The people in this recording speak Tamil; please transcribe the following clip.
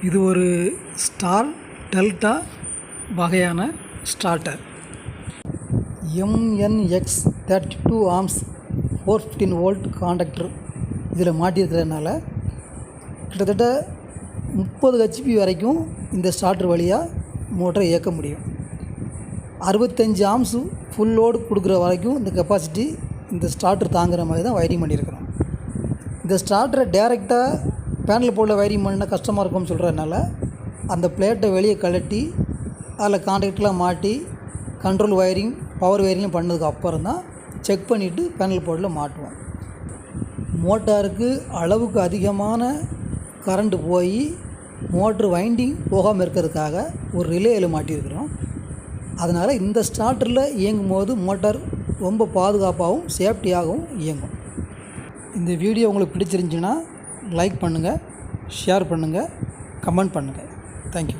இது ஒரு ஸ்டார் டெல்டா வகையான starter. MNX 32 amps 415 volt contactor இதில் மாட்டியிருக்கிறதுனால கிட்டத்தட்ட 30 HP வரைக்கும் இந்த ஸ்டார்டர் வழியாக மோட்டரை இயக்க முடியும். 65 ஆம்ஸு ஃபுல் லோடு கொடுக்குற வரைக்கும் இந்த கெப்பாசிட்டி இந்த ஸ்டார்டர் தாங்குகிற மாதிரி தான் வயரிங் பண்ணியிருக்கிறோம். இந்த ஸ்டார்டரை டேரெக்டாக பேனல் போர்டில் வயரிங் பண்ணினா கஷ்டமாக இருக்கும்னு சொல்கிறதுனால அந்த பிளேட்டை வெளியே கழட்டி அதில் கான்டாக்டெலாம் மாட்டி கண்ட்ரோல் வயரிங் பவர் வயரிங்லாம் பண்ணதுக்கு அப்புறம் தான் செக் பண்ணிவிட்டு பேனல் போர்டில் மாட்டுவோம். மோட்டாருக்கு அளவுக்கு அதிகமான கரண்ட்டு போய் மோட்ரு வைண்டிங் போகாமல் இருக்கிறதுக்காக ஒரு ரிலேயில் மாட்டியிருக்கிறோம். அதனால் இந்த ஸ்டார்டரில் இயங்கும் போது மோட்டார் ரொம்ப பாதுகாப்பாகவும் சேஃப்டியாகவும் இயங்கும். இந்த வீடியோ உங்களுக்கு பிடிச்சிருந்துச்சின்னா லைக் பண்ணுங்கள், ஷேர் பண்ணுங்கள், கமெண்ட் பண்ணுங்கள். தேங்க்யூ.